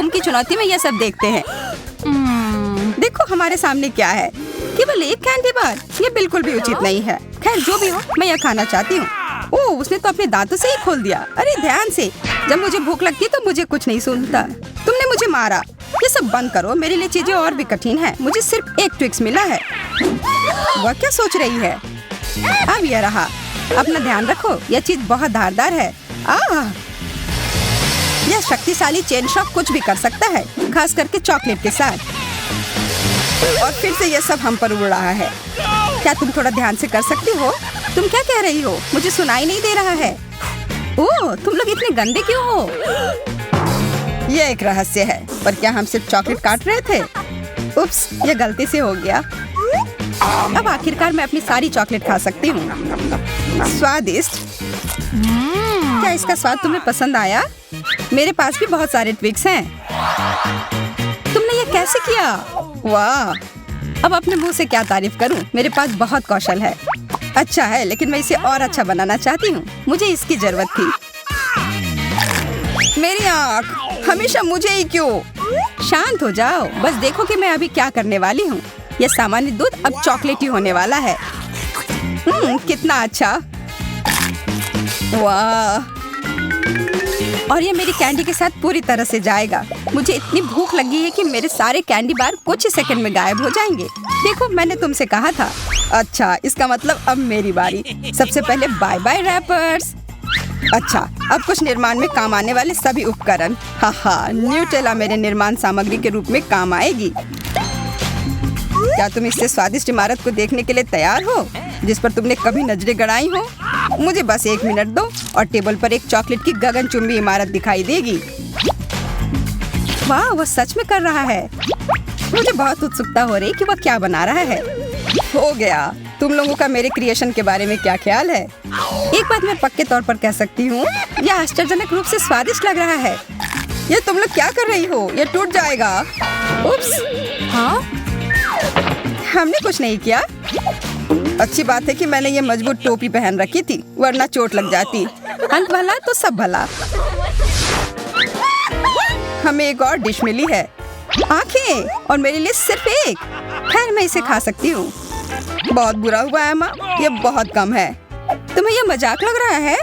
Home की चुनौती में ये सब देखते हैं। देखो हमारे सामने क्या है, केवल एक कैंडी बार। ये बिल्कुल भी उचित नहीं है। खैर जो भी हो, मैं यह खाना चाहती हूँ। ओह, उसने तो अपने दांतों से ही खोल दिया। अरे ध्यान से, जब मुझे भूख लगती है तो मुझे कुछ नहीं सुनता। तुमने मुझे मारा। ये सब बंद करो, मेरे लिए चीजें और भी कठिन है। मुझे सिर्फ एक ट्विक्स मिला है। वह क्या सोच रही है? अब यह रहा। अपना ध्यान रखो, यह चीज बहुत धारदार है। यह शक्तिशाली चेन शॉक कुछ भी कर सकता है, खास करके चॉकलेट के साथ। और फिर से यह सब हम पर उड़ रहा है। क्या तुम थोड़ा ध्यान से कर सकती हो? तुम क्या कह रही हो? मुझे सुनाई नहीं दे रहा है। ओह, तुम लोग इतने गंदे क्यों हो? यह एक रहस्य है, पर क्या हम सिर्फ चॉकलेट काट रहे थे? उप्स, यह गलती से हो गया। अब आखिरकार मैं अपनी सारी चॉकलेट खा सकती हूँ। स्वादिष्ट। क्या इसका स्वाद तुम्हें पसंद आया? मेरे पास भी बहुत सारे ट्विक्स हैं। तुमने ये कैसे किया? वाह! अब अपने मुंह से क्या तारीफ करूं? मेरे पास बहुत कौशल है। अच्छा है, लेकिन मैं इसे और अच्छा बनाना चाहती हूँ। मुझे इसकी जरूरत थी। मेरी आँख, हमेशा मुझे ही क्यों? शांत हो जाओ, बस देखो कि मैं अभी क्या करने वाली हूँ। यह सामान्य दूध अब चॉकलेटी होने वाला है। कितना अच्छा! वाह! और ये मेरी कैंडी के साथ पूरी तरह से जाएगा। मुझे इतनी भूख लगी है कि मेरे सारे कैंडी बार कुछ ही सेकंड में गायब हो जाएंगे। देखो, मैंने तुमसे कहा था। अच्छा, इसका मतलब अब मेरी बारी। सबसे पहले बाय बाय रैपर्स। अच्छा, अब कुछ निर्माण में काम आने वाले सभी उपकरण। हाँ, न्यूटेला मेरे निर्माण सामग्री के रूप में काम आएगी। क्या तुम इससे स्वादिष्ट इमारत को देखने के लिए तैयार हो, जिस पर तुमने कभी नजरें गड़ाई हो? मुझे बस 1 मिनट दो और टेबल पर एक चॉकलेट की गगनचुंबी इमारत दिखाई देगी। वाह, वह सच में कर रहा है। मुझे बहुत उत्सुकता हो रही कि वह क्या बना रहा है। हो गया। तुम लोगों का मेरे क्रिएशन के बारे में क्या ख्याल है? एक बात मैं पक्के तौर पर कह सकती हूँ, यह आश्चर्यजनक रूप से स्वादिष्ट लग रहा है। ये तुम लोग क्या कर रही हो? ये टूट जाएगा। उप्स। हाँ? हमने कुछ नहीं किया। अच्छी बात है कि मैंने ये मजबूत टोपी पहन रखी थी, वरना चोट लग जाती। अंत भला तो सब भला। हमें एक और डिश मिली है। आंखें, और मेरे लिए सिर्फ एक। खैर, मैं इसे खा सकती हूँ। बहुत बुरा हुआ एमा, ये बहुत कम है। तुम्हें ये मजाक लग रहा है?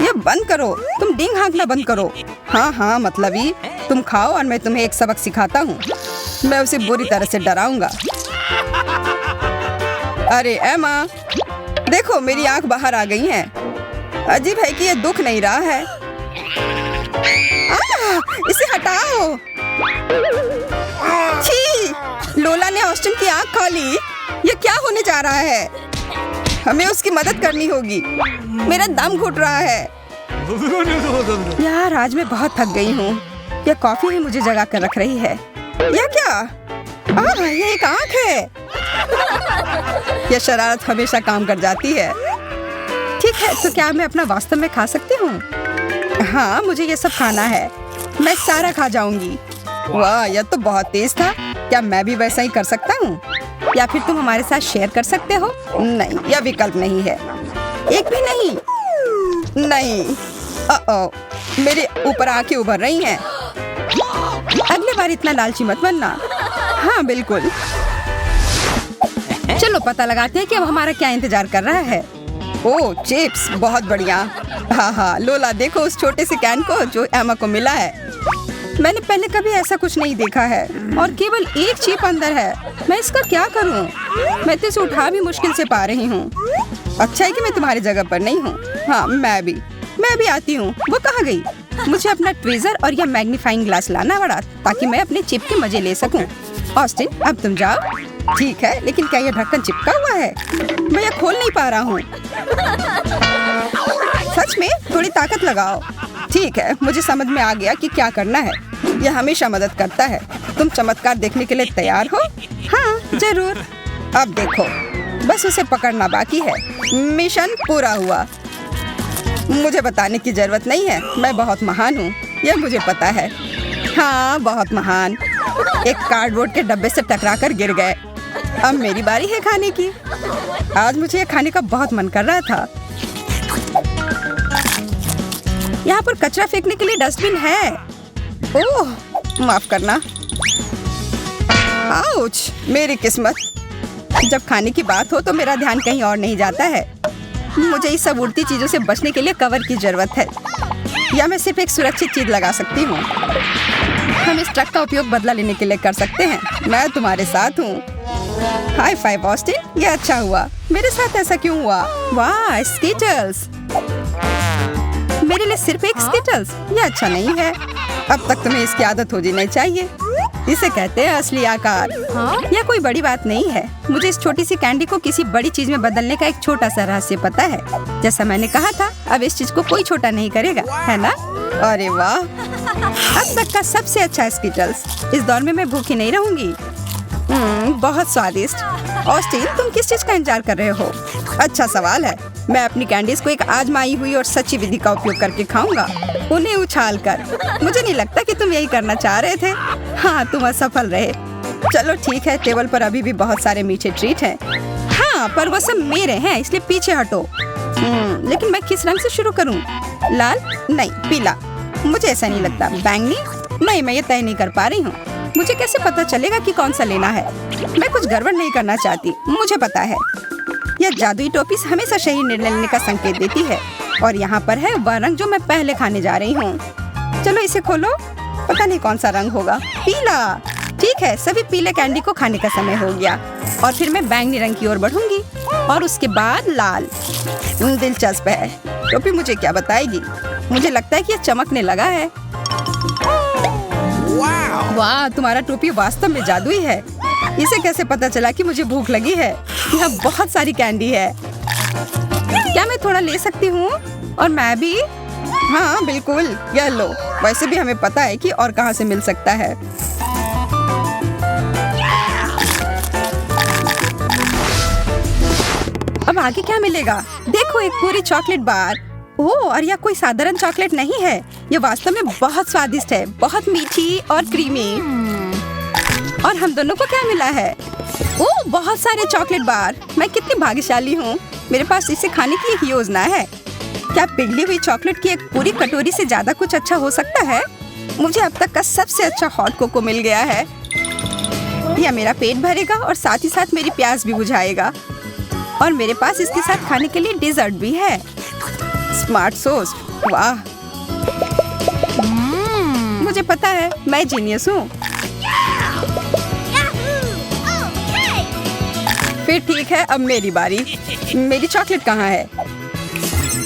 ये बंद करो। तुम डींग हाँकना बंद करो। हाँ, मतलबी। तुम खाओ और मैं तुम्हें एक सबक सिखाता हूँ। मैं उसे बुरी तरह से डराऊंगा। अरे एमा, देखो मेरी आंख बाहर आ गई है। अजीब है कि ये दुख नहीं रहा है। इसे हटाओ। छी, लोला ने ऑस्टिन की आंख खा ली। ये क्या होने जा रहा है? हमें उसकी मदद करनी होगी। मेरा दम घुट रहा है। यार, आज मैं बहुत थक गई हूँ। यह कॉफी ही मुझे जगा कर रख रही है। यह क्या? ये एक आंख है। यह शरारत हमेशा काम कर जाती है। ठीक है, तो क्या मैं अपना वास्तव में खा सकती हूँ? हाँ, मुझे ये सब खाना है। मैं सारा खा जाऊंगी। वाह, यह तो बहुत तेज था। क्या मैं भी वैसा ही कर सकता हूँ? या फिर तुम हमारे साथ शेयर कर सकते हो? नहीं, यह विकल्प नहीं है। एक भी नहीं। नहीं। मेरे ऊपर आंखें उभर रही हैं। अगली बार इतना लालची मत बनना। हाँ, बिल्कुल। चलो पता लगाते हैं कि अब हमारा क्या इंतजार कर रहा है। ओह, चिप्स, बहुत बढ़िया। हाँ, लोला देखो उस छोटे से कैन को जो एमा को मिला है। मैंने पहले कभी ऐसा कुछ नहीं देखा है और केवल एक चिप अंदर है। मैं इसका क्या करूं? मैं तो इसे उठा भी मुश्किल से पा रही हूँ। अच्छा है कि मैं तुम्हारी जगह पर नहीं हूँ। हाँ, मैं भी आती हूँ। वो कहाँ गई? मुझे अपना ट्वीजर और यह मैग्नीफाइंग ग्लास लाना पड़ा ताकि मैं अपने चिप के मजे ले सकूं। ऑस्टिन, अब तुम जाओ। ठीक है, लेकिन क्या यह ढक्कन चिपका हुआ है? मैं यह खोल नहीं पा रहा हूँ। सच में? थोड़ी ताकत लगाओ। ठीक है, मुझे समझ में आ गया कि क्या करना है। यह हमेशा मदद करता है। तुम चमत्कार देखने के लिए तैयार हो? हाँ, जरूर। अब देखो, बस उसे पकड़ना बाकी है। मिशन पूरा हुआ। मुझे बताने की जरूरत नहीं है, मैं बहुत महान हूँ, यह मुझे पता है। हाँ, बहुत महान। एक कार्डबोर्ड के डब्बे से टकराकर गिर गए। अब मेरी बारी है खाने की। आज मुझे ये खाने का बहुत मन कर रहा था। यहाँ पर कचरा फेंकने के लिए डस्टबिन है। ओह, माफ करना। आउच, मेरी किस्मत। जब खाने की बात हो तो मेरा ध्यान कहीं और नहीं जाता है। मुझे इस सब उड़ती चीजों से बचने के लिए कवर की जरूरत है, या मैं सिर्फ एक सुरक्षित चीज लगा सकती हूँ। हम इस ट्रक का उपयोग बदला लेने के लिए कर सकते हैं। मैं तुम्हारे साथ हूँ। हाई फाइव ऑस्टिन, ये अच्छा हुआ। मेरे साथ ऐसा क्यों हुआ? वाह, स्कीटल्स। मेरे लिए सिर्फ एक स्कीटल्स, ये अच्छा नहीं है। अब तक तुम्हें इसकी आदत हो जानी चाहिए। इसे कहते हैं असली आकार। यह कोई बड़ी बात नहीं है। मुझे इस छोटी सी कैंडी को किसी बड़ी चीज में बदलने का एक छोटा सा रहस्य पता है। जैसा मैंने कहा था, अब इस चीज को कोई छोटा नहीं करेगा, है ना? अरे वाह, अब तक का सबसे अच्छा स्कीटल्स। इस दौर में मैं भूखी नहीं रहूंगी। बहुत स्वादिष्ट। ऑस्टिन, तुम किस चीज का इंतजार कर रहे हो? अच्छा सवाल है। मैं अपनी कैंडीज को एक आजमाई हुई और सच्ची विधि का उपयोग करके खाऊंगा, उन्हें उछाल कर। मुझे नहीं लगता कि तुम यही करना चाह रहे थे। हाँ, तुम असफल रहे। चलो ठीक है, टेबल पर अभी भी बहुत सारे मीठे ट्रीट हैं। हाँ, पर वो सब मेरे हैं, इसलिए पीछे हटो। लेकिन मैं किस रंग से शुरू करूँ? लाल? नहीं, पीला। मुझे ऐसा नहीं लगता। बैंगनी? नहीं, मैं ये तय नहीं कर पा रही हूँ। मुझे कैसे पता चलेगा कि कौन सा लेना है? मैं कुछ गड़बड़ नहीं करना चाहती, मुझे पता है। यह जादुई टोपी हमेशा सही निर्णय लेने का संकेत देती है। और यहाँ पर है वह रंग जो मैं पहले खाने जा रही हूँ। चलो इसे खोलो। पता नहीं कौन सा रंग होगा। पीला। ठीक है, सभी पीले कैंडी को खाने का समय हो गया। और फिर मैं बैंगनी रंग की ओर बढ़ूंगी और उसके बाद लाल। दिलचस्प है। टोपी मुझे क्या बताएगी? मुझे लगता है कि यह चमकने लगा है। वाह, तुम्हारा टोपी वास्तव में जादुई है। इसे कैसे पता चला कि मुझे भूख लगी है? यहाँ बहुत सारी कैंडी है। क्या मैं थोड़ा ले सकती हूँ? और मैं भी? हाँ बिल्कुल, यह लो। वैसे भी हमें पता है कि और कहाँ से मिल सकता है। अब आगे क्या मिलेगा? देखो, एक पूरी चॉकलेट बार। ओह, और यह कोई साधारण चॉकलेट नहीं है। यह वास्तव में बहुत स्वादिष्ट है, बहुत मीठी और क्रीमी। और हम दोनों को क्या मिला है? ओह, बहुत सारे चॉकलेट बार। मैं कितनी भाग्यशाली हूँ। मेरे पास इसे खाने की एक योजना है। क्या पिघली हुई चॉकलेट की एक पूरी कटोरी से ज्यादा कुछ अच्छा हो सकता है? मुझे अब तक का सबसे अच्छा हॉट कोको मिल गया है। यह मेरा पेट भरेगा और साथ ही साथ मेरी प्यास भी बुझाएगा। और मेरे पास इसके साथ खाने के लिए डेजर्ट भी है। Smart sauce. वाह, मुझे पता है, मैं जीनियस हूँ। फिर ठीक है, अब मेरी बारी। मेरी चॉकलेट कहाँ है?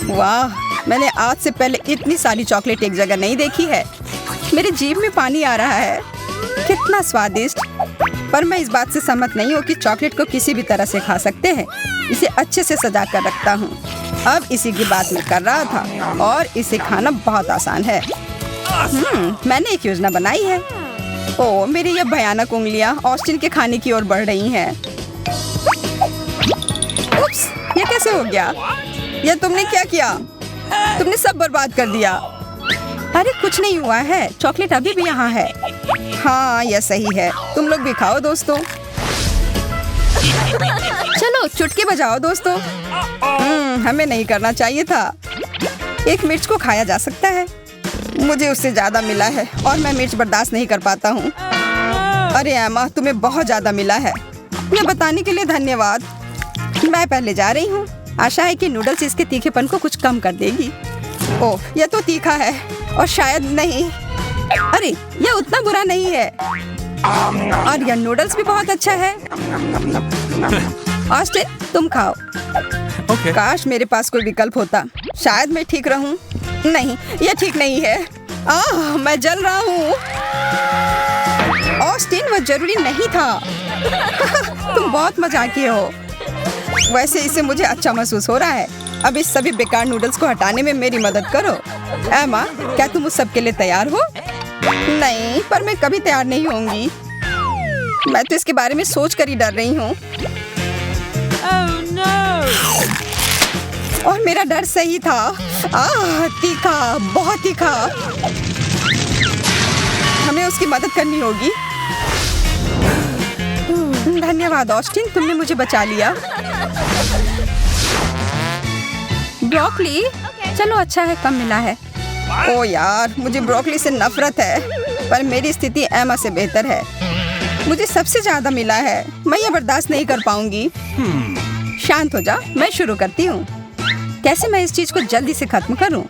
वाह, मैंने आज से पहले इतनी सारी चॉकलेट एक जगह नहीं देखी है। मेरी जीभ में पानी आ रहा है। कितना स्वादिष्ट। पर मैं इस बात से सहमत नहीं हूँ कि चॉकलेट को किसी भी तरह से खा सकते हैं। इसे अच्छे से सजा कर रखता हूँ। अब इसी की बात मैं कर रहा था। और इसे खाना बहुत आसान है। मैंने एक योजना बनाई है। ओह, मेरी यह भयानक उंगलियां ऑस्टिन के खाने की ओर बढ़ रही हैं। उप्स, ये कैसे हो गया? यह तुमने क्या किया? तुमने सब बर्बाद कर दिया। अरे कुछ नहीं हुआ है, चॉकलेट अभी भी यहाँ है। हाँ, यह सही है। तुम लोग भी खाओ दोस्तों। चलो चुटकी बजाओ दोस्तों। हमें नहीं करना चाहिए था। एक मिर्च को खाया जा सकता है। मुझे उससे ज्यादा मिला है और मैं मिर्च बर्दाश्त नहीं कर पाता हूँ। अरे एमा, तुम्हें बहुत ज्यादा मिला है। यह बताने के लिए धन्यवाद। मैं पहले जा रही हूँ। आशा है कि नूडल्स इसके तीखेपन को कुछ कम कर देगी। ओह, यह तो तीखा है और शायद नहीं। अरे, यह उतना बुरा नहीं है। और यह नूडल्स भी बहुत अच्छा है। ऑस्टिन, तुम खाओ। Okay. काश मेरे पास कोई विकल्प होता। शायद मैं ठीक रहूं। नहीं, यह ठीक नहीं है। मैं जल रहा हूँ। ऑस्टिन, वह जरूरी नहीं था। तुम बहुत मजाकिये हो। वैसे इससे मुझे अच्छा महसूस हो रहा है। अब इस सभी बेकार नूडल्स को हटाने में मेरी मदद करो। एमा, क्या तुम उस सब के लिए तैयार हो? नहीं, पर मैं कभी तैयार नहीं होंगी। मैं तो इसके बारे में सोच कर ही डर रही हूँ। और मेरा डर सही था। तीखा, बहुत तीखा। हमें उसकी मदद करनी होगी। धन्यवाद ऑस्टिन, तुमने मुझे बचा लिया। ब्रोकली, चलो अच्छा है, कम मिला है। ओ यार, मुझे ब्रोकली से नफरत है। पर मेरी स्थिति एमा से बेहतर है। मुझे सबसे ज्यादा मिला है। मैं ये बर्दाश्त नहीं कर पाऊंगी। शांत हो जा, मैं शुरू करती हूँ। कैसे मैं इस चीज को जल्दी से खत्म करूँ?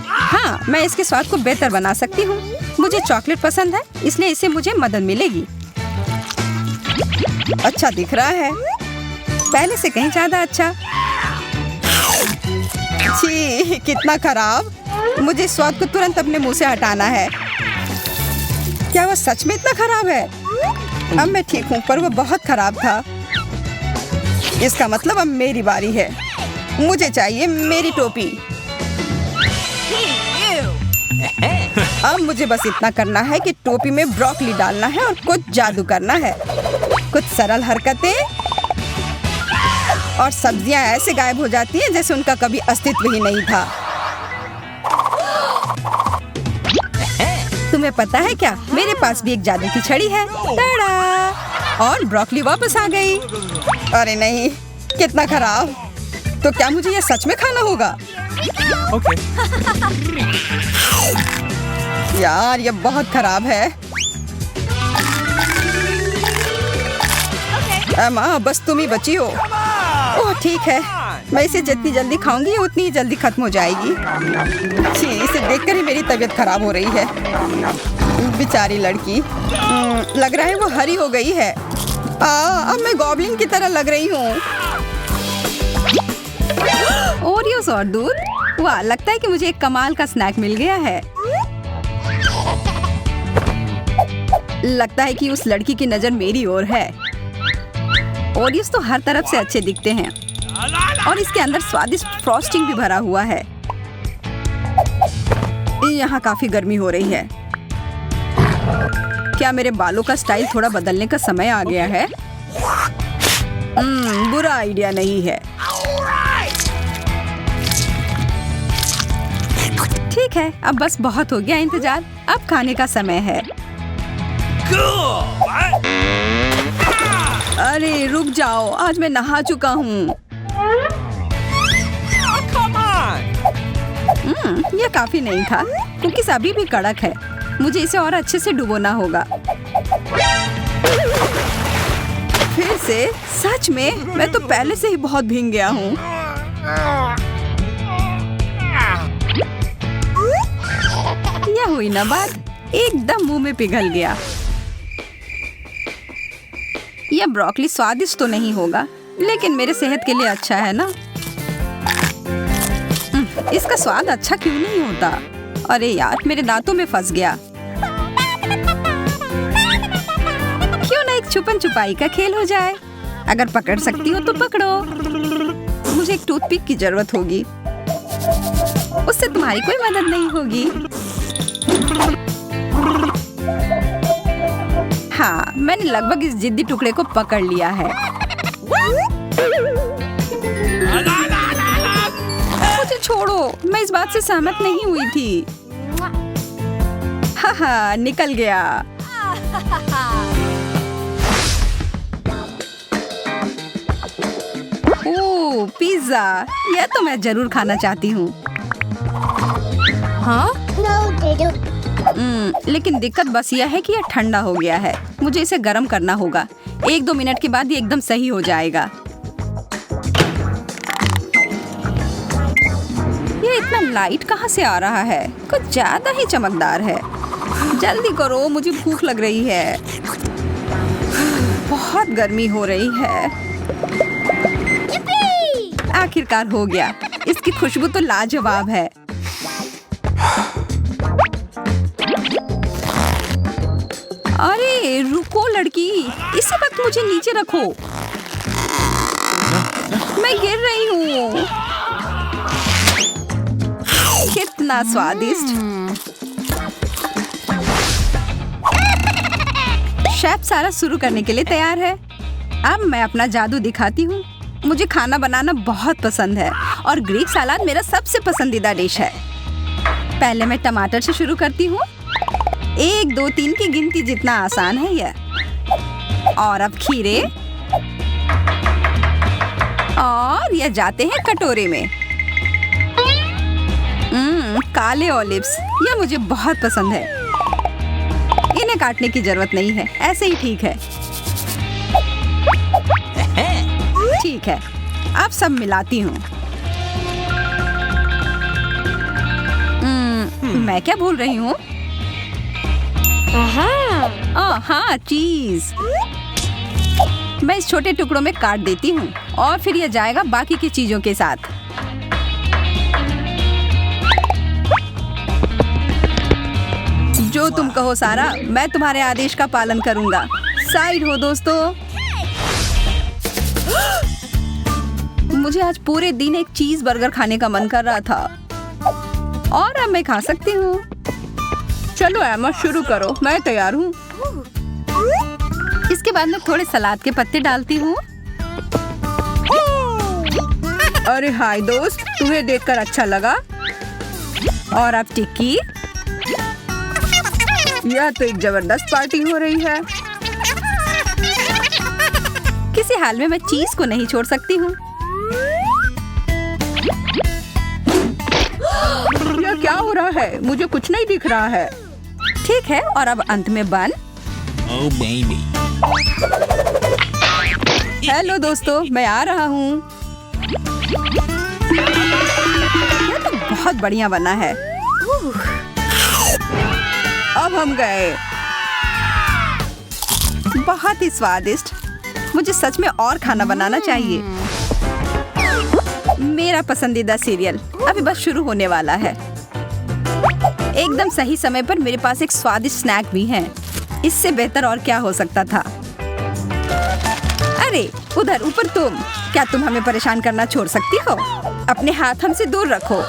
हाँ, मैं इसके स्वाद को बेहतर बना सकती हूँ। मुझे चॉकलेट पसंद है, इसलिए इससे मुझे मदद मिलेगी। अच्छा दिख रहा है, पहले से कहीं ज्यादा अच्छा। छी, कितना खराब। मुझे इस स्वाद को तुरंत अपने मुंह से हटाना है। क्या वो सच में इतना खराब है? अब मैं ठीक हूँ, पर वो बहुत खराब था। इसका मतलब अब मेरी बारी है। मुझे चाहिए मेरी टोपी। अब मुझे बस इतना करना है कि टोपी में ब्रोकली डालना है और कुछ जादू करना है। कुछ सरल हरकतें और सब्जियां ऐसे गायब हो जाती हैं जैसे उनका कभी अस्तित्व ही नहीं था। तुम्हें पता है क्या, मेरे पास भी एक जादू की छड़ी है। टाड़ा! और ब्रोकली वापस आ गई। अरे नहीं, कितना खराब। तो क्या मुझे ये सच में खाना होगा? Okay. यार ये बहुत खराब है। एमा, बस तुम ही बची हो। ओह ठीक है, मैं इसे जितनी जल्दी खाऊंगी उतनी ही जल्दी खत्म हो जाएगी। छी, इसे देखकर ही मेरी तबीयत खराब हो रही है। बेचारी लड़की। लग रहा है वो हरी हो गई है। अब मैं गॉब्लिन की तरह लग रही हूँ। ओरियोस और दूध। वाह, लगता है कि मुझे एक कमाल का स्नैक मिल गया है। लगता है कि उस लड़की की नजर मेरी ओर है। ओरियोस तो हर तरफ से अच्छे दिखते हैं और इसके अंदर स्वादिष्ट फ्रॉस्टिंग भी भरा हुआ है। यहाँ काफी गर्मी हो रही है। क्या मेरे बालों का स्टाइल थोड़ा बदलने का समय आ गया है? बुरा आइडिया नहीं है। ठीक है, अब बस बहुत हो गया इंतजार। अब खाने का समय है। अरे रुक जाओ, आज मैं नहा चुका हूँ। यह काफी नहीं था। कुकीज़ अभी भी कड़क है। मुझे इसे और अच्छे से डुबोना होगा। फिर से? सच में? मैं तो पहले से ही बहुत भीग गया हूँ। यह हुई ना बात, एकदम मुंह में पिघल गया। यह ब्रोकली स्वादिष्ट तो नहीं होगा, लेकिन मेरे सेहत के लिए अच्छा है ना। इसका स्वाद अच्छा क्यों नहीं होता? अरे यार, मेरे दांतों में फंस गया। क्यों ना एक छुपन छुपाई का खेल हो जाए। अगर पकड़ सकती हो तो पकड़ो। मुझे एक टूथपिक की जरूरत होगी। उससे तुम्हारी कोई मदद नहीं होगी। हाँ, मैंने लगभग इस जिद्दी टुकड़े को पकड़ लिया है। मुझे छोड़ो, मैं इस बात से सहमत नहीं हुई थी। हाँ, निकल गया। ओह, पिज्जा, यह तो मैं जरूर खाना चाहती हूँ। हाँ? लेकिन दिक्कत बस यह है कि यह ठंडा हो गया है। मुझे इसे गर्म करना होगा। 1-2 मिनट के बाद ये एकदम सही हो जाएगा। ये इतना लाइट कहाँ से आ रहा है? कुछ ज्यादा ही चमकदार है। जल्दी करो, मुझे भूख लग रही है। बहुत गर्मी हो रही है। आखिरकार हो गया। इसकी खुशबू तो लाजवाब है। अरे रुको लड़की, इसी वक्त मुझे नीचे रखो। मैं गिर रही हूँ। कितना स्वादिष्ट। शेफ सारा शुरू करने के लिए तैयार है। अब मैं अपना जादू दिखाती हूँ। मुझे खाना बनाना बहुत पसंद है और ग्रीक सलाद मेरा सबसे पसंदीदा डिश है। पहले मैं टमाटर से शुरू करती हूँ। 1, 2, 3 की गिनती जितना आसान है यह। और अब खीरे, और यह जाते हैं कटोरे में। काले ऑलिव्स, यह मुझे बहुत पसंद है। इन्हें काटने की जरूरत नहीं है, ऐसे ही ठीक है। ठीक है, अब सब मिलाती हूँ। मैं क्या भूल रही हूँ? हाँ, चीज। मैं इस छोटे टुकड़ों में काट देती हूँ और फिर यह जाएगा बाकी की चीजों के साथ। जो तुम कहो सारा, मैं तुम्हारे आदेश का पालन करूंगा। साइड हो दोस्तों। मुझे आज पूरे दिन एक चीज बर्गर खाने का मन कर रहा था और अब मैं खा सकती हूँ। चलो एमा, शुरू करो, मैं तैयार हूँ। इसके बाद मैं थोड़े सलाद के पत्ते डालती हूँ। अरे हाय दोस्त, तुम्हें देखकर अच्छा लगा। और अब टिक्की। यह तो एक जबरदस्त पार्टी हो रही है। किसी हाल में मैं चीज को नहीं छोड़ सकती हूँ। यह क्या हो रहा है? मुझे कुछ नहीं दिख रहा है। ठीक है, और अब अंत में बन। Oh baby. हेलो दोस्तों, मैं आ रहा हूँ। यह तो बहुत बढ़िया बना है। अब हम गए। बहुत ही स्वादिष्ट। मुझे सच में और खाना बनाना चाहिए। मेरा पसंदीदा सीरियल अभी बस शुरू होने वाला है। एकदम सही समय पर मेरे पास एक स्वादिष्ट स्नैक भी है। इससे बेहतर और क्या हो सकता था? अरे उधर ऊपर तुम, क्या तुम हमें परेशान करना छोड़ सकती हो? अपने हाथ हमसे दूर रखो।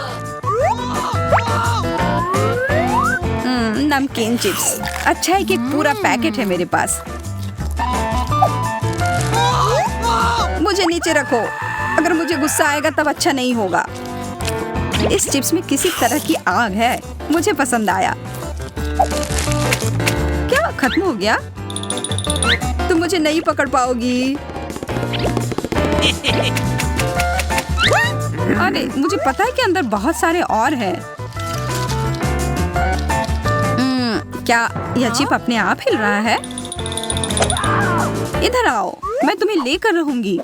नमकीन चिप्स। अच्छा है कि पूरा पैकेट है मेरे पास। मुझे नीचे रखो। अगर मुझे गुस्सा आएगा तब अच्छा नहीं होगा। इस चिप्स में किसी तरह की आग है। मुझे पसंद आया। क्या खत्म हो गया? तुम मुझे नहीं पकड़ पाओगी। अरे मुझे पता है कि अंदर बहुत सारे और हैं। क्या यह चिप अपने आप हिल रहा है? इधर आओ, मैं तुम्हें लेकर रहूंगी।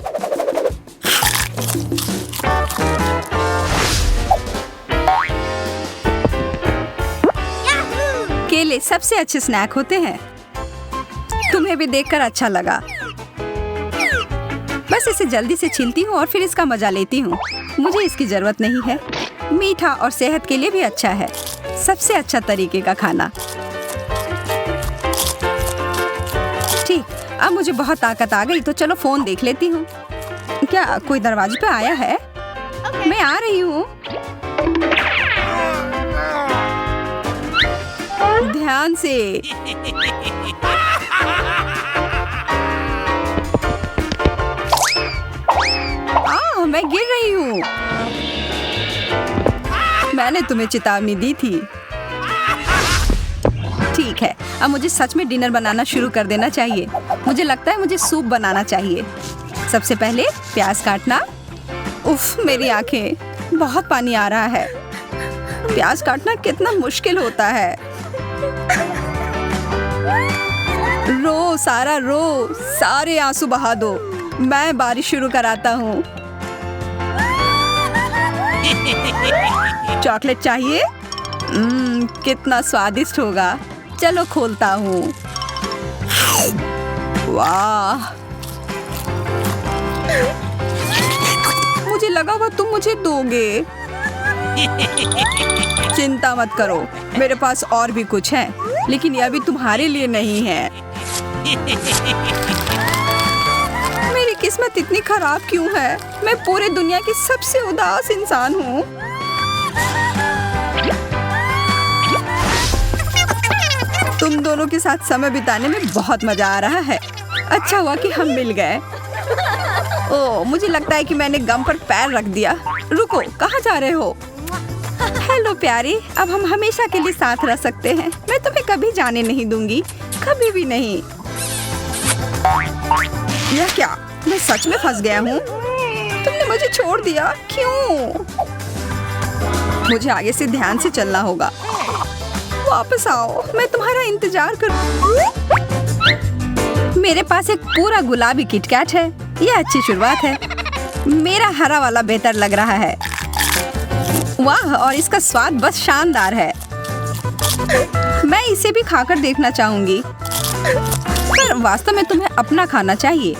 केले सबसे अच्छे स्नैक होते हैं। तुम्हें भी देखकर अच्छा लगा। बस इसे जल्दी से छीलती हूँ और फिर इसका मजा लेती हूँ। मुझे इसकी जरूरत नहीं है। मीठा और सेहत के लिए भी अच्छा है। सबसे अच्छा तरीके का खाना। ठीक, अब मुझे बहुत ताकत आ गई तो चलो फोन देख लेती हूँ। क्या कोई दरवाजे पे आया है? मैं आ रही हूँ। ध्यान से। मैं गिर रही हूँ। मैंने तुम्हें चेतावनी दी थी। ठीक है, अब मुझे सच में डिनर बनाना शुरू कर देना चाहिए। मुझे लगता है मुझे सूप बनाना चाहिए। सबसे पहले प्याज काटना। उफ, मेरी आंखें, बहुत पानी आ रहा है। प्याज काटना कितना मुश्किल होता है। रो सारा रो, सारे आंसू बहा दो। मैं बारिश शुरू कराता हूँ। चॉकलेट चाहिए? कितना स्वादिष्ट होगा। चलो खोलता हूँ। वाह, मुझे लगा वो तुम मुझे दोगे। चिंता मत करो, मेरे पास और भी कुछ है, लेकिन यह भी तुम्हारे लिए नहीं है। मेरी किस्मत इतनी खराब क्यों है? मैं पूरी दुनिया की सबसे उदास इंसान हूँ। तुम दोनों के साथ समय बिताने में बहुत मजा आ रहा है। अच्छा हुआ कि हम मिल गए। ओह, मुझे लगता है कि मैंने गम पर पैर रख दिया। रुको, कहाँ जा रहे हो? हेलो प्यारी, अब हम हमेशा के लिए साथ रह सकते हैं। मैं तुम्हें कभी जाने नहीं दूंगी, कभी भी नहीं। यह क्या? मैं सच में फंस गया हूँ। तुमने मुझे छोड़ दिया, क्यों? मुझे आगे से ध्यान से चलना होगा। वापस आओ, मैं तुम्हारा इंतजार कर। मेरे पास एक पूरा गुलाबी किटकैट है। ये अच्छी शुरुआत है। मेरा हरा वाला बेहतर लग रहा है। वाह, और इसका स्वाद बस शानदार है। मैं इसे भी खाकर देखना चाहूंगी, पर वास्तव में तुम्हें अपना खाना चाहिए।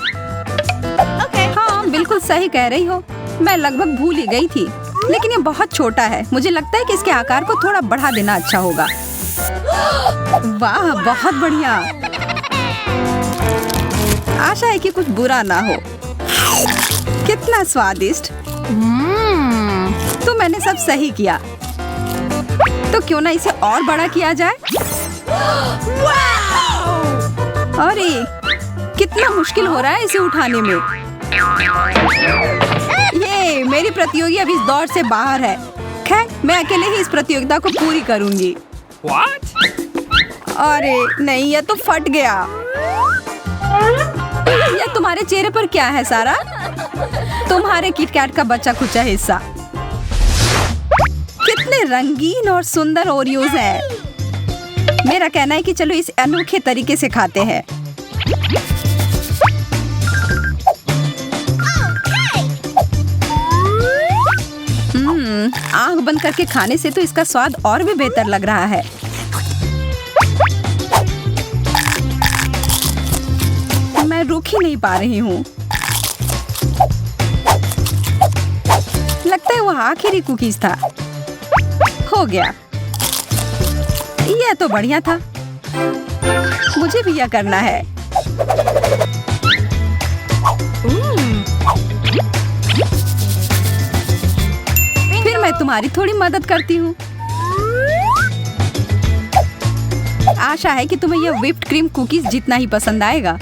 हाँ, बिल्कुल सही कह रही हो। मैं लगभग भूल ही गई थी, लेकिन ये बहुत छोटा है। मुझे लगता है कि इसके आकार को थोड़ा बढ़ा देना अच्छा होगा। वाह, बहुत बढ़िया। आशा है कि कुछ बुरा ना हो। कितना स्वादिष्ट। तो मैंने सब सही किया। तो क्यों ना इसे और बड़ा किया जाए। अरे, कितना मुश्किल हो रहा है इसे उठाने में। ये मेरी प्रतियोगी अब इस दौड़ से बाहर है। खैर, मैं अकेले ही इस प्रतियोगिता को पूरी करूंगी। What? अरे नहीं, ये तो फट गया। ये तुम्हारे चेहरे पर क्या है सारा? तुम्हारे किटकैट का बचा खुचा हिस्सा। कितने रंगीन और सुंदर ओरियोज हैं। मेरा कहना है कि चलो इस अनोखे तरीके से खाते हैं। आंख बंद करके खाने से तो इसका स्वाद और भी बेहतर लग रहा है। मैं रुक ही नहीं पा रही हूँ। लगता है वो आखिरी कुकीज था। हो गया। यह तो बढ़िया था। मुझे भी यह करना है। फिर मैं तुम्हारी थोड़ी मदद करती हूँ। आशा है कि तुम्हें यह व्हिप्ड क्रीम कुकीज जितना ही पसंद आएगा।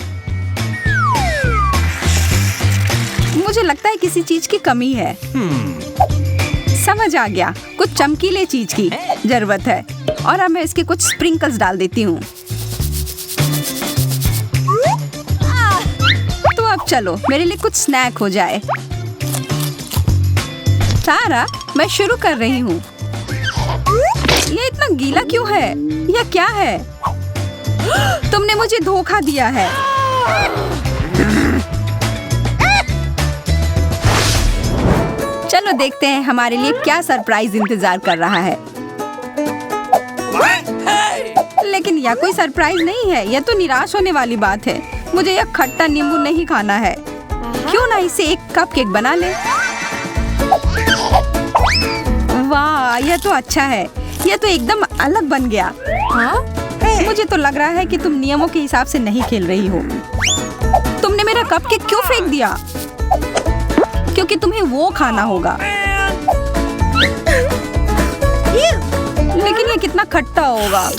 मुझे लगता है किसी चीज की कमी है। समझ आ गया, कुछ चमकीले चीज की जरूरत है। और अब मैं इसके कुछ स्प्रिंकल्स डाल देती हूँ। तो अब चलो मेरे लिए कुछ स्नैक हो जाए। सारा, मैं शुरू कर रही हूँ। ये इतना गीला क्यों है? यह क्या है? तुमने मुझे धोखा दिया है। चलो देखते हैं हमारे लिए क्या सरप्राइज इंतजार कर रहा है। लेकिन यह कोई सरप्राइज नहीं है। यह तो निराश होने वाली बात है। मुझे यह खट्टा नींबू नहीं खाना है। क्यों ना इसे एक कपकेक बना ले। वाह, यह तो अच्छा है। यह तो एकदम अलग बन गया। हाँ? मुझे तो लग रहा है कि तुम नियमों के हिसाब से नहीं खेल रही हो। तुमने मेरा कपकेक क्यों फेंक दिया? क्योंकि तुम्हें वो खाना होगा। लेकिन ये कितना खट्टा होगा।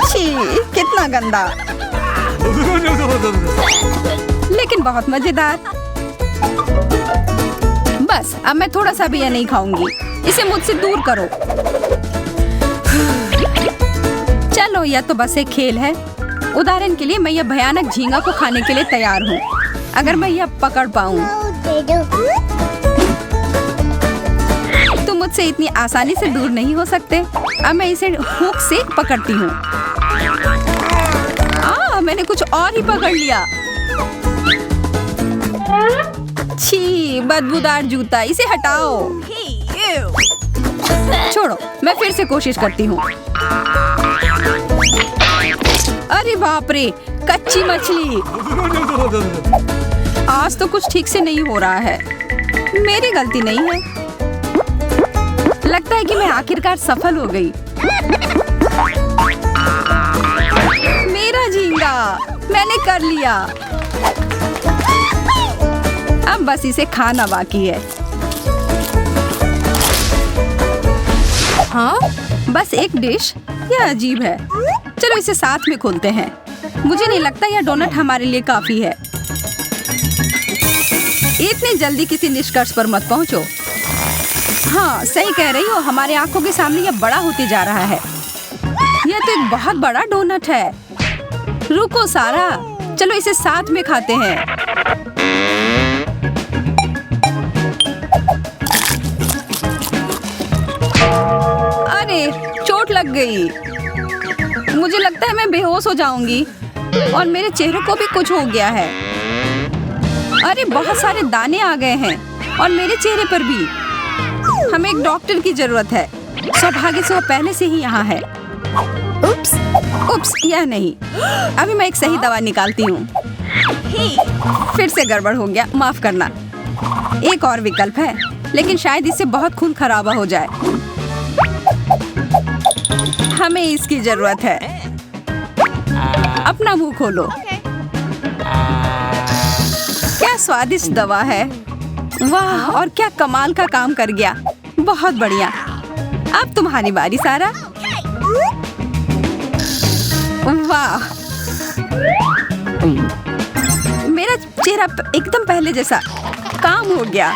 छी, कितना गंदा। लेकिन बहुत मजेदार। बस अब मैं थोड़ा सा भी यह नहीं खाऊंगी। इसे मुझसे दूर करो। चलो, यह तो बस एक खेल है। उदाहरण के लिए मैं यह भयानक झींगा को खाने के लिए तैयार हूँ, अगर मैं यह पकड़ पाऊँ। तुम मुझसे इतनी आसानी से दूर नहीं हो सकते। अब मैं इसे हुक से पकड़ती हूँ। मैंने कुछ और ही पकड़ लिया। छी, बदबूदार जूता, इसे हटाओ। छोड़ो, मैं फिर से कोशिश करती हूँ। अरे बाप रे, कच्ची मछली। आज तो कुछ ठीक से नहीं हो रहा है। मेरी गलती नहीं है। लगता है कि मैं आखिरकार सफल हो गई। मेरा झींगा, मैंने कर लिया। अब बस इसे खाना बाकी है। हाँ, बस एक डिश। यह अजीब है। चलो इसे साथ में खोलते हैं। मुझे नहीं लगता यह डोनट हमारे लिए काफी है। इतनी जल्दी किसी निष्कर्ष पर मत पहुंचो। हाँ, सही कह रही हो। हमारे आंखों के सामने यह बड़ा होते जा रहा है। यह तो एक बहुत बड़ा डोनट है। रुको सारा, चलो इसे साथ में खाते हैं। अरे चोट लग गई। मुझे लगता है मैं बेहोश हो जाऊंगी और मेरे चेहरे को भी कुछ हो गया है। अरे बहुत सारे दाने आ गए हैं और मेरे चेहरे पर भी। हमें एक डॉक्टर की जरूरत है। सौभाग्य से वो पहले से ही यहाँ है। उप्स, उप्स, यह नहीं। अभी मैं एक सही दवा निकालती हूँ। फिर से गड़बड़ हो गया, माफ करना। एक और विकल्प है, लेकिन शायद इससे बहुत खून खराबा हो जाए। हमें इसकी जरूरत है। अपना मुंह खोलो। क्या स्वादिष्ट दवा है। वाह, और क्या कमाल का काम कर गया। बहुत बढ़िया। अब तुम्हारी बारी सारा। वाह, मेरा चेहरा एकदम पहले जैसा। काम हो गया।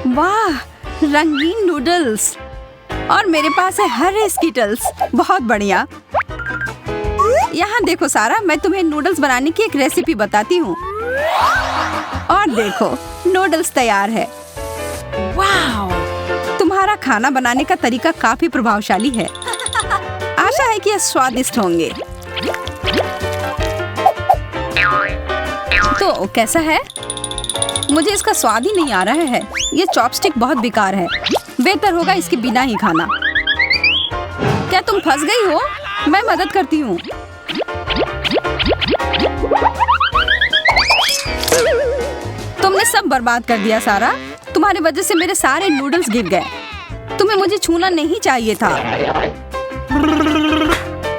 वाह, रंगीन नूडल्स और मेरे पास है हरे स्किटल्स। बहुत बढ़िया। यहाँ देखो सारा, मैं तुम्हें नूडल्स बनाने की एक रेसिपी बताती हूँ। और देखो, नूडल्स तैयार है। वाह, तुम्हारा खाना बनाने का तरीका काफी प्रभावशाली है। आशा है कि यह स्वादिष्ट होंगे। तो कैसा है? मुझे इसका स्वाद ही नहीं आ रहा है। ये चॉपस्टिक बहुत बेकार है। बेहतर होगा इसके बिना ही खाना। क्या तुम फंस गई हो? मैं मदद करती हूँ। तुमने सब बर्बाद कर दिया सारा। तुम्हारी वजह से मेरे सारे नूडल्स गिर गए। तुम्हें मुझे छूना नहीं चाहिए था।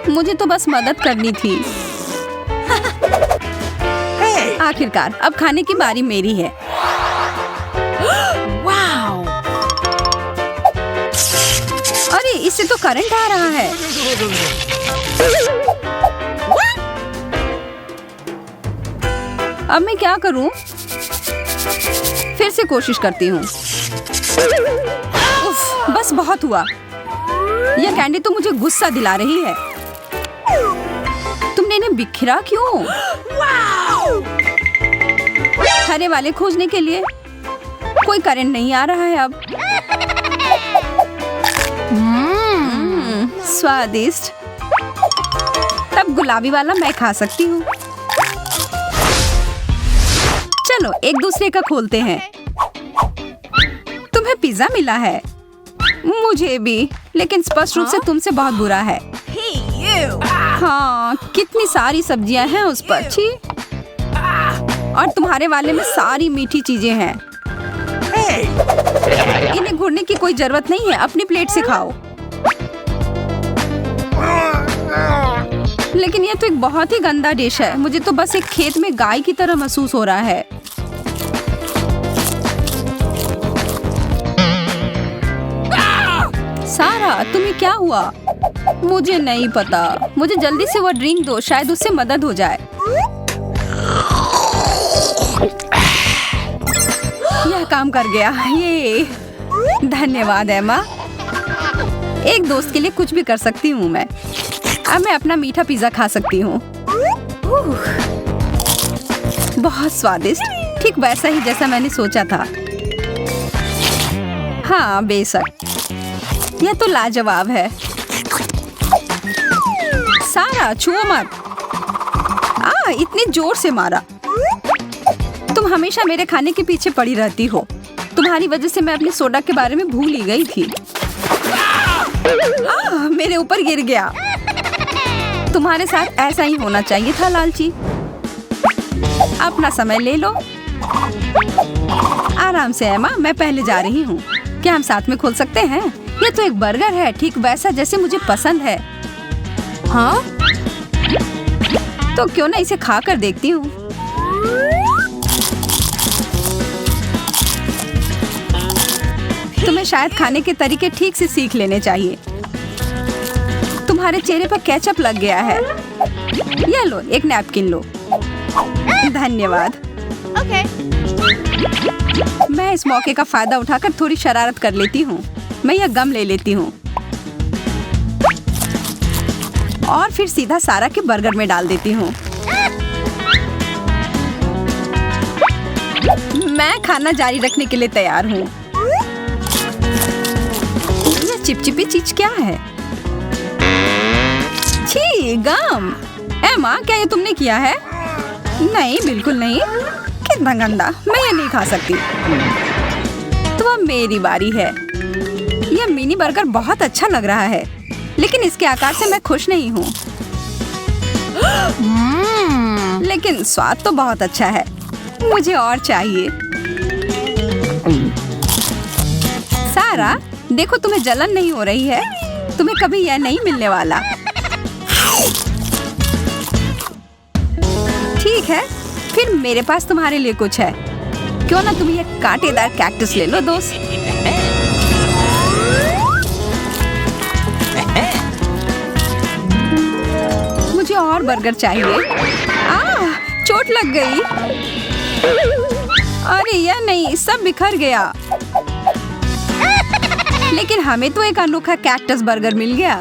मुझे तो बस मदद करनी थी। आखिरकार अब खाने की बारी मेरी है। अरे इससे तो करंट आ रहा है। अब मैं क्या करूं? फिर से कोशिश करती हूँ। उफ, बस बहुत हुआ। यह कैंडी तो मुझे गुस्सा दिला रही है। तुमने इन्हें बिखरा क्यों? हरे वाले खोजने के लिए कोई करंट नहीं आ रहा है अब। स्वादिष्ट। तब गुलाबी वाला मैं खा सकती हूँ। चलो एक दूसरे का खोलते हैं। तुम्हें पिज्जा मिला है। मुझे भी, लेकिन स्पष्ट रूप से तुमसे बहुत बुरा है। हाँ, कितनी सारी सब्जियां हैं उस पर। छी। और तुम्हारे वाले में सारी मीठी चीजें हैं। इन्हें घुरने की कोई जरूरत नहीं है। अपनी प्लेट से खाओ। लेकिन यह तो एक बहुत ही गंदा डिश है। मुझे तो बस एक खेत में गाय की तरह महसूस हो रहा है। सारा, तुम्हें क्या हुआ? मुझे नहीं पता। मुझे जल्दी से वो ड्रिंक दो, शायद उससे मदद हो जाए। यह काम कर गया। ये धन्यवाद एमा। एक दोस्त के लिए कुछ भी कर सकती हूँ मैं। अब मैं अपना मीठा पिज्जा खा सकती हूँ। बहुत स्वादिष्ट, ठीक वैसा ही जैसा मैंने सोचा था। हाँ बेशक, यह तो लाजवाब है। सारा छुओ मत। इतने जोर से मारा। तुम हमेशा मेरे खाने के पीछे पड़ी रहती हो। तुम्हारी वजह से मैं अपनी सोडा के बारे में भूल ही गई थी। मेरे ऊपर गिर गया। तुम्हारे साथ ऐसा ही होना चाहिए था लालची। अपना समय ले लो। आराम से एमा, मैं पहले जा रही हूँ। क्या हम साथ में खोल सकते हैं? ये तो एक बर्गर है, ठीक वैसा जैसे मुझे पसंद है। हाँ? तो क्यों ना इसे खा कर देखती हूँ। तुम्हें शायद खाने के तरीके ठीक से सीख लेने चाहिए। तुम्हारे चेहरे पर केचप लग गया है। ये लो, एक नैपकिन लो। धन्यवाद। मैं इस मौके का फायदा उठाकर थोड़ी शरारत कर लेती हूँ। मैं यह गम ले लेती हूँ और फिर सीधा सारा के बर्गर में डाल देती हूँ। मैं खाना जारी रखने के लिए तैयार हूँ। ये चिपचिपी चीज क्या है? छी, गम। एमा, क्या ये तुमने किया है? नहीं, बिल्कुल नहीं। कितना गंदा, मैं ये नहीं खा सकती। तो अब मेरी बारी है। यह मिनी बर्गर बहुत अच्छा लग रहा है, लेकिन इसके आकार से मैं खुश नहीं हूँ। लेकिन स्वाद तो बहुत अच्छा है। मुझे और चाहिए। सारा, देखो तुम्हें जलन नहीं हो रही है। तुम्हें कभी यह नहीं मिलने वाला। ठीक है, फिर मेरे पास तुम्हारे लिए कुछ है। क्यों ना तुम ये कांटेदार कैक्टस ले लो दोस्त। मुझे और बर्गर चाहिए। चोट लग गई। अरे यह नहीं, सब बिखर गया। लेकिन हमें तो एक अनोखा कैक्टस बर्गर मिल गया।